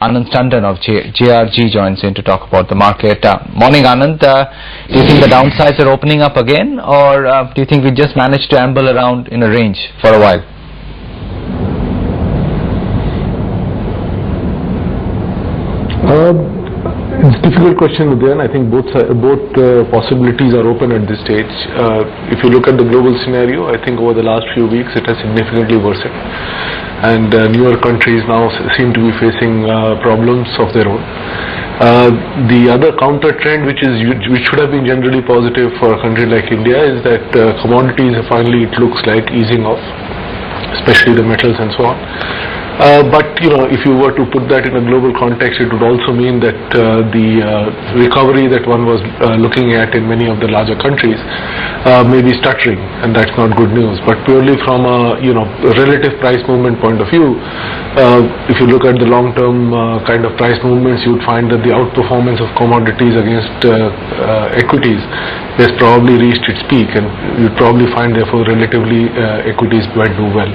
Anand Tandon of JRG joins in to talk about the market. Morning, Anand. Do you think the downsides are opening up again, or do you think we just managed to amble around in a range for a while? It's a difficult question, Udayan. I think both possibilities are open at this stage. If you look at the global scenario, I think over the last few weeks it has significantly worsened, and newer countries now seem to be facing problems of their own. The other counter trend, which should have been generally positive for a country like India, is that commodities are finally, it looks like, easing off, especially the metals and so on. But if you were to put that in a global context, it would also mean that the recovery that one was looking at in many of the larger countries may be stuttering, and that's not good news. But purely from a relative price movement point of view, if you look at the long-term kind of price movements, you would find that the outperformance of commodities against equities has probably reached its peak, and you'd probably find therefore relatively equities might do well.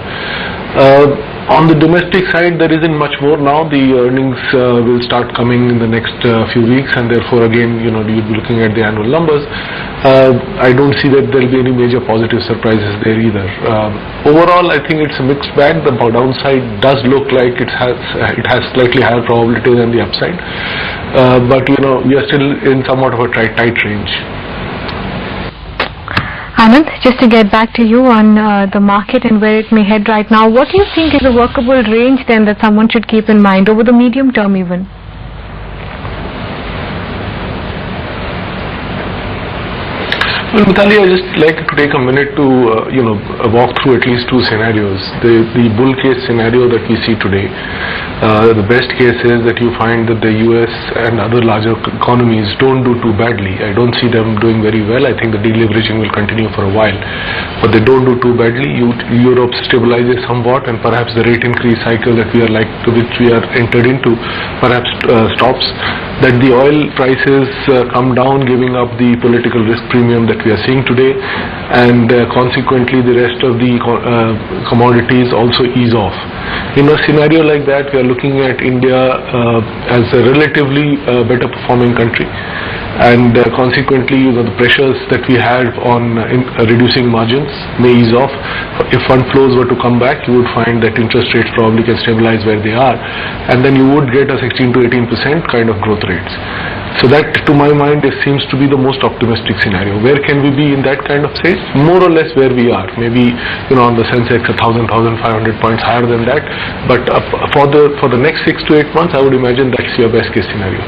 On the domestic side, there isn't much more now. The earnings will start coming in the next few weeks, and therefore again, you'll be looking at the annual numbers. I don't see that there'll be any major positive surprises there either. Overall, I think it's a mixed bag. The downside does look like it has slightly higher probability than the upside, but we are still in somewhat of a tight range. Anand, just to get back to you on the market and where it may head right now, what do you think is a workable range then that someone should keep in mind over the medium term even? Well, Mithali, I just like to take a minute to walk through at least two scenarios. The bull case scenario that we see today, the best case is that you find that the US and other larger economies don't do too badly. I don't see them doing very well. I think the deleveraging will continue for a while, but they don't do too badly. Europe stabilizes somewhat, and perhaps the rate increase cycle that we are entered into perhaps stops. That the oil prices come down, giving up the political risk premium that we are seeing today, and consequently the rest of the commodities also ease off. In a scenario like that, we are looking at India as a relatively better performing country, and consequently the pressures that we have on reducing margins may ease off. If fund flows were to come back, you would find that interest rates probably can stabilize where they are, and then you would get a 16 to 18% kind of growth rates. So that, to my mind, seems to be the most optimistic scenario. Where can we be in that kind of stage? More or less where we are. Maybe on the Sensex 1,000, 1,500 points higher than that. But for the next 6 to 8 months, I would imagine that's your best case scenario.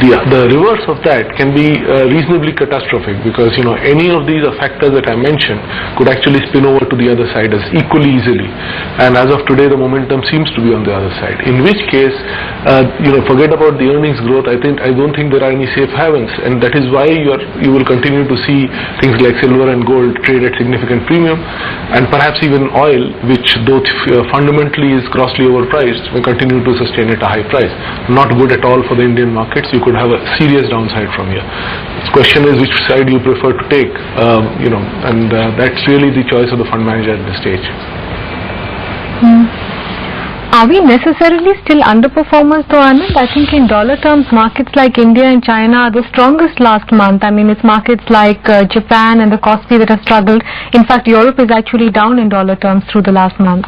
The reverse of that can be reasonably catastrophic, because any of these factors that I mentioned could actually spin over to the other side as equally easily. And as of today, the momentum seems to be on the other side. In which case, forget about the earnings growth. I don't think there are any safe havens, and that is why you will continue to see things like silver and gold trade at significant premium, and perhaps even oil, which though fundamentally is grossly overpriced, may continue to sustain at a high price. Not good at all for the Indian markets. You could have a serious downside from here. The question is which side you prefer to take, and that's really the choice of the fund manager at this stage. Are we necessarily still underperformers though, Anand? I think in dollar terms, markets like India and China are the strongest last month. I mean, it's markets like Japan and the Kospi that have struggled. In fact, Europe is actually down in dollar terms through the last month.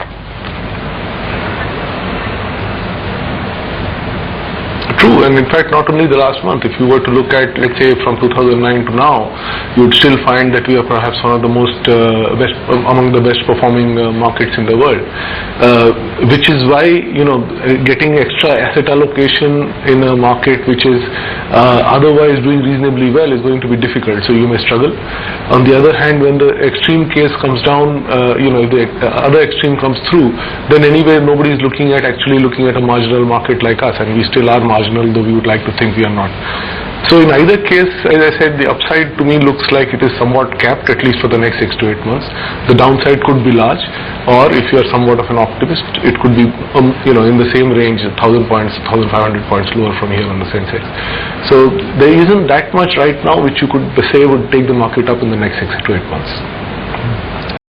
True, and in fact not only the last month. If you were to look at, let's say, from 2009 to now, you would still find that we are perhaps one of the most among the best performing markets in the world, which is why getting extra asset allocation in a market which is otherwise doing reasonably well is going to be difficult, so you may struggle. On the other hand, when the extreme case comes down, if the other extreme comes through, then anyway nobody is looking at a marginal market like us, and we still are marginal, though we would like to think we are not. So in either case, as I said, the upside to me looks like it is somewhat capped, at least for the next 6 to 8 months. The downside could be large, or if you are somewhat of an optimist, it could be in the same range, 1,000 points, 1,500 points lower from here on the Sensex. So there isn't that much right now which you could say would take the market up in the next 6 to 8 months.